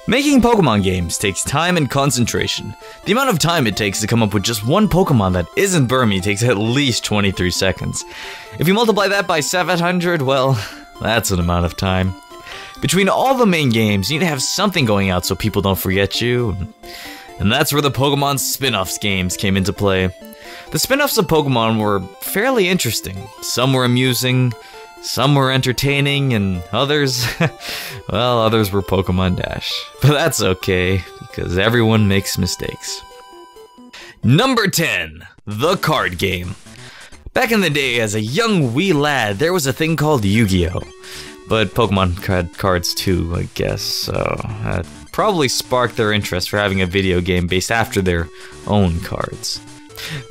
Making Pokemon games takes time and concentration. The amount of time it takes to come up with just one Pokemon that isn't Burmy takes at least 23 seconds. If you multiply that by 700, well, that's an amount of time. Between all the main games, you need to have something going out so people don't forget you. And that's where the Pokemon spin-offs games came into play. The spin-offs of Pokemon were fairly interesting. Some were amusing, some were entertaining, and others, well, others were Pokemon Dash. But that's okay, because everyone makes mistakes. Number 10, the card game. Back in the day, as a young wee lad, there was a thing called Yu-Gi-Oh! But Pokemon had cards too, I guess, so that probably sparked their interest for having a video game based after their own cards.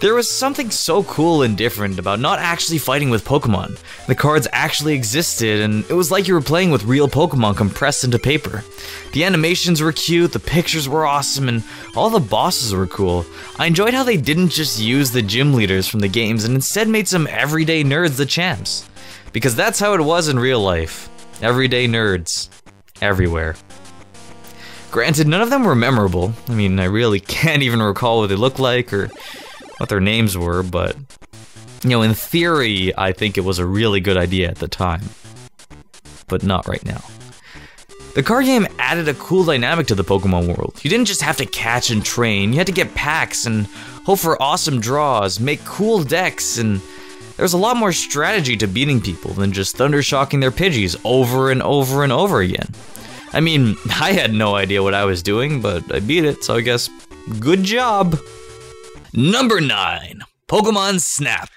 There was something so cool and different about not actually fighting with Pokemon. The cards actually existed, and it was like you were playing with real Pokemon compressed into paper. The animations were cute, the pictures were awesome, and all the bosses were cool. I enjoyed how they didn't just use the gym leaders from the games and instead made some everyday nerds the champs. Because that's how it was in real life. Everyday nerds. Everywhere. Granted, none of them were memorable. I mean, I really can't even recall what they looked like or what their names were, but, you know, in theory, I think it was a really good idea at the time. But not right now. The card game added a cool dynamic to the Pokemon world. You didn't just have to catch and train, you had to get packs and hope for awesome draws, make cool decks, and there's a lot more strategy to beating people than just thundershocking their Pidgeys over and over and over again. I mean, I had no idea what I was doing, but I beat it, so I guess good job. Number 9, Pokemon Snap.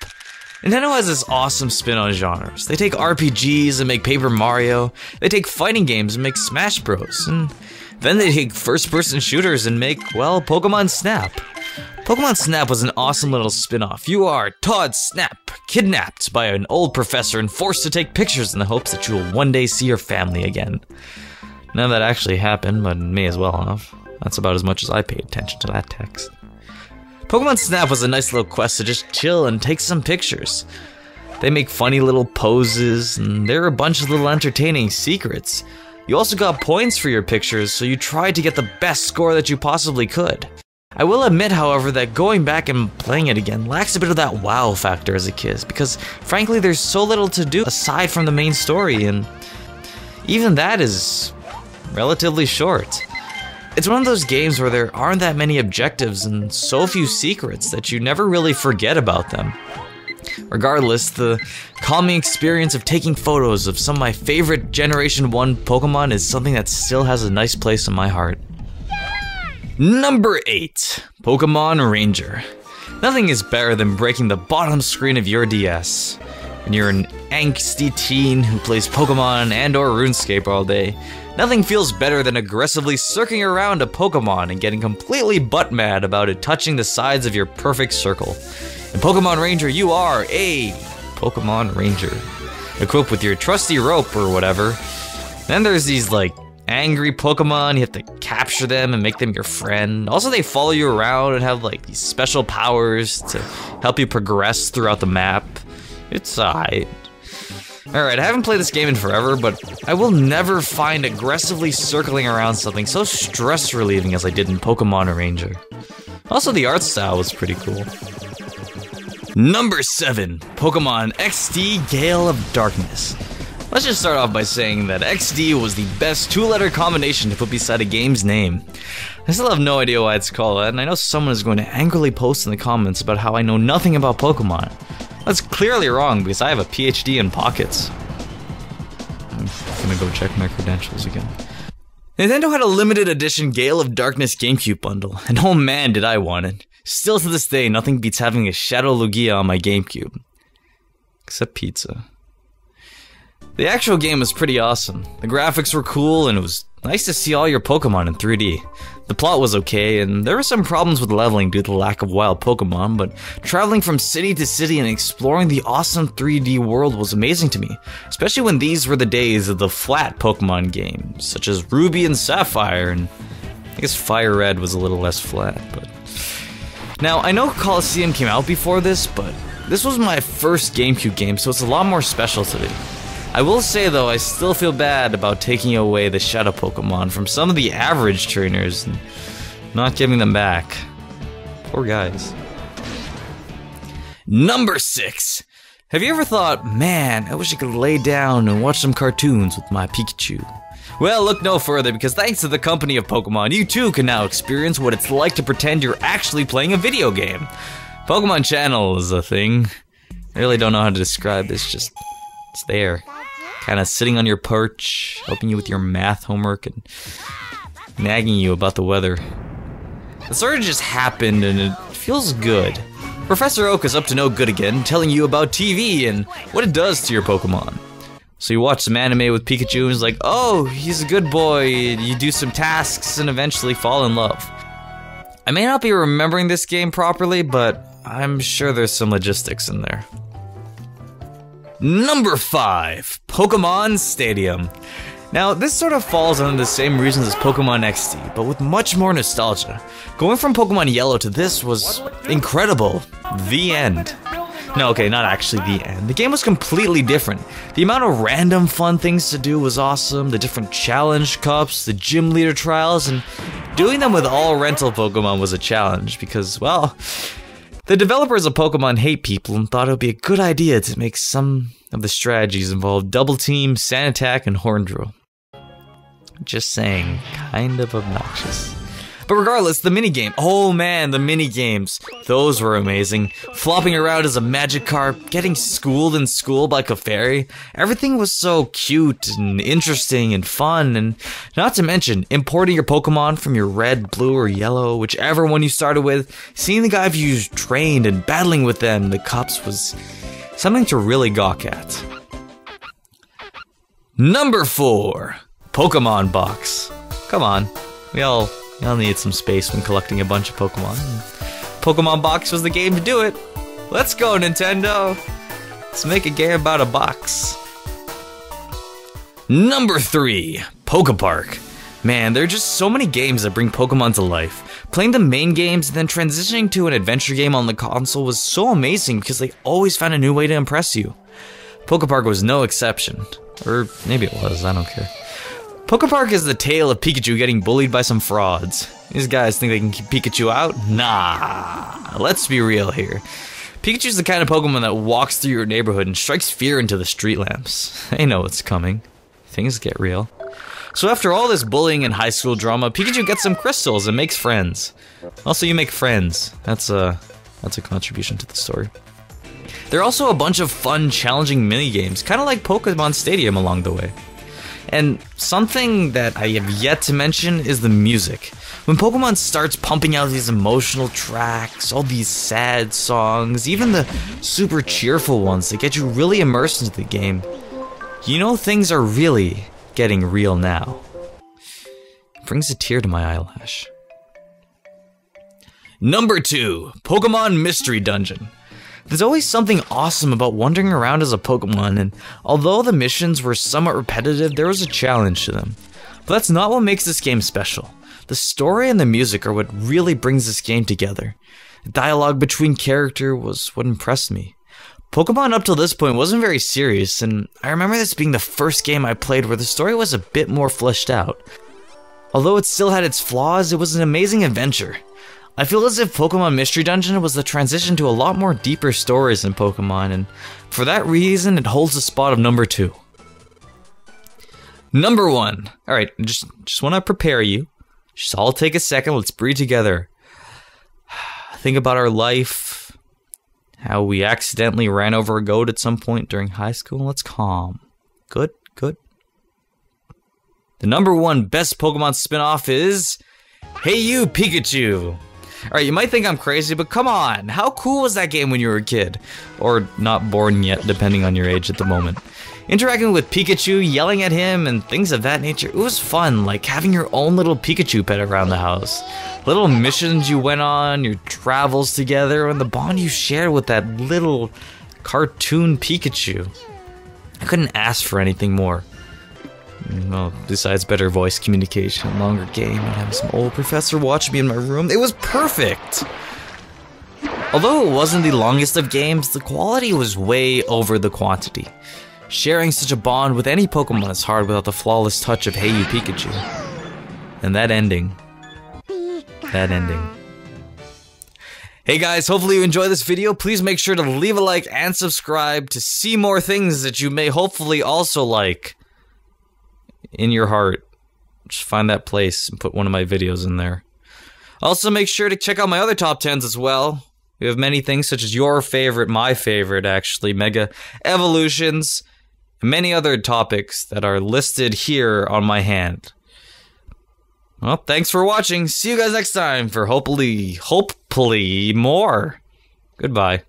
Nintendo has this awesome spin on genres. They take RPGs and make Paper Mario, they take fighting games and make Smash Bros, and then they take first-person shooters and make, well, Pokemon Snap. Pokemon Snap was an awesome little spin-off. You are Todd Snap, kidnapped by an old professor and forced to take pictures in the hopes that you will one day see your family again. None of that actually happened, but may as well have. That's about as much as I paid attention to that text. Pokemon Snap was a nice little quest to just chill and take some pictures. They make funny little poses, and there are a bunch of little entertaining secrets. You also got points for your pictures, so you tried to get the best score that you possibly could. I will admit, however, that going back and playing it again lacks a bit of that wow factor as a kid, because frankly there's so little to do aside from the main story, and even that is relatively short. It's one of those games where there aren't that many objectives and so few secrets that you never really forget about them. Regardless, the calming experience of taking photos of some of my favorite Generation 1 Pokemon is something that still has a nice place in my heart. Number 8, Pokemon Ranger. Nothing is better than breaking the bottom screen of your DS. When you're an angsty teen who plays Pokemon and or RuneScape all day, nothing feels better than aggressively circling around a Pokemon and getting completely butt-mad about it touching the sides of your perfect circle. In Pokemon Ranger, you are a Pokemon Ranger, equipped with your trusty rope or whatever. Then there's these, like, angry Pokemon, you have to capture them and make them your friend. Also, they follow you around and have, like, these special powers to help you progress throughout the map. It's alright. Alright, I haven't played this game in forever, but I will never find aggressively circling around something so stress-relieving as I did in Pokemon Ranger. Also, the art style was pretty cool. Number 7, Pokemon XD Gale of Darkness. Let's just start off by saying that XD was the best 2-letter combination to put beside a game's name. I still have no idea why it's called that, and I know someone is going to angrily post in the comments about how I know nothing about Pokemon. That's clearly wrong, because I have a PhD in pockets. I'm gonna go check my credentials again. Nintendo had a limited edition Gale of Darkness GameCube bundle, and oh man did I want it. Still to this day, nothing beats having a Shadow Lugia on my GameCube. Except pizza. The actual game was pretty awesome. The graphics were cool, and it was nice to see all your Pokemon in 3D. The plot was okay, and there were some problems with leveling due to the lack of wild Pokemon, but traveling from city to city and exploring the awesome 3D world was amazing to me, especially when these were the days of the flat Pokemon games, such as Ruby and Sapphire, and I guess Fire Red was a little less flat, but... Now, I know Colosseum came out before this, but this was my first GameCube game, so it's a lot more special to me. I will say though, I still feel bad about taking away the Shadow Pokemon from some of the average trainers and not giving them back. Poor guys. Number 6. Have you ever thought, man, I wish I could lay down and watch some cartoons with my Pikachu? Well, look no further, because thanks to the company of Pokemon, you too can now experience what it's like to pretend you're actually playing a video game. Pokemon Channel is a thing. I really don't know how to describe this, just it's there. Kind of sitting on your perch, helping you with your math homework and nagging you about the weather. It sort of just happened and it feels good. Professor Oak is up to no good again, telling you about TV and what it does to your Pokemon. So you watch some anime with Pikachu and it's like, oh, he's a good boy, you do some tasks and eventually fall in love. I may not be remembering this game properly, but I'm sure there's some logistics in there. Number 5, Pokemon Stadium. Now, this sort of falls under the same reasons as Pokemon XD, but with much more nostalgia. Going from Pokemon Yellow to this was incredible. The end. No, okay, not actually the end. The game was completely different. The amount of random fun things to do was awesome, the different challenge cups, the gym leader trials, and doing them with all rental Pokemon was a challenge because, well, the developers of Pokemon hate people and thought it would be a good idea to make some of the strategies involve Double Team, Sand Attack, and Horn Drill. Just saying, kind of obnoxious. But regardless, the minigame. Oh man, the minigames. Those were amazing. Flopping around as a Magikarp, getting schooled in school by Clefairy. Everything was so cute and interesting and fun, and not to mention, importing your Pokemon from your red, blue, or yellow, whichever one you started with, seeing the guys you trained and battling with them in the cups was something to really gawk at. Number 4. Pokemon Box. Come on, we all need some space when collecting a bunch of Pokemon. Pokemon Box was the game to do it. Let's go, Nintendo. Let's make a game about a box. Number 3, Pokepark. Man, there are just so many games that bring Pokemon to life. Playing the main games and then transitioning to an adventure game on the console was so amazing because they always found a new way to impress you. Pokepark was no exception. Or maybe it was, I don't care. Pokepark is the tale of Pikachu getting bullied by some frauds. These guys think they can keep Pikachu out? Nah, let's be real here. Pikachu's the kind of Pokemon that walks through your neighborhood and strikes fear into the street lamps. They know what's coming. Things get real. So after all this bullying and high school drama, Pikachu gets some crystals and makes friends. Also, you make friends. That's a contribution to the story. There are also a bunch of fun, challenging minigames, kind of like Pokemon Stadium along the way. And something that I have yet to mention is the music. When Pokemon starts pumping out these emotional tracks, all these sad songs, even the super cheerful ones that get you really immersed into the game, you know things are really getting real now. It brings a tear to my eyelash. Number 2, Pokemon Mystery Dungeon. There's always something awesome about wandering around as a Pokemon, and although the missions were somewhat repetitive, there was a challenge to them. But that's not what makes this game special. The story and the music are what really brings this game together. The dialogue between characters was what impressed me. Pokemon up till this point wasn't very serious, and I remember this being the first game I played where the story was a bit more fleshed out. Although it still had its flaws, it was an amazing adventure. I feel as if Pokemon Mystery Dungeon was the transition to a lot more deeper stories in Pokemon, and for that reason, it holds the spot of number 2. Number 1. Alright, just want to prepare you. Just all take a second, let's breathe together. Think about our life, how we accidentally ran over a goat at some point during high school. Let's calm. Good, good. The number 1 best Pokemon spin-off is Hey You, Pikachu! Alright, you might think I'm crazy, but come on! How cool was that game when you were a kid? Or not born yet, depending on your age at the moment. Interacting with Pikachu, yelling at him, and things of that nature, it was fun, like having your own little Pikachu pet around the house. Little missions you went on, your travels together, and the bond you shared with that little cartoon Pikachu. I couldn't ask for anything more. Well, besides better voice communication, longer game, and having some old professor watch me in my room, it was perfect! Although it wasn't the longest of games, the quality was way over the quantity. Sharing such a bond with any Pokemon is hard without the flawless touch of Hey You Pikachu. And that ending. That ending. Hey guys, hopefully you enjoyed this video. Please make sure to leave a like and subscribe to see more things that you may hopefully also like in your heart. Just find that place and put one of my videos in there. Also, make sure to check out my other top 10s as well. We have many things such as your favorite, my favorite actually, Mega Evolutions, and many other topics that are listed here on my hand. Well, thanks for watching. See you guys next time for hopefully more. Goodbye.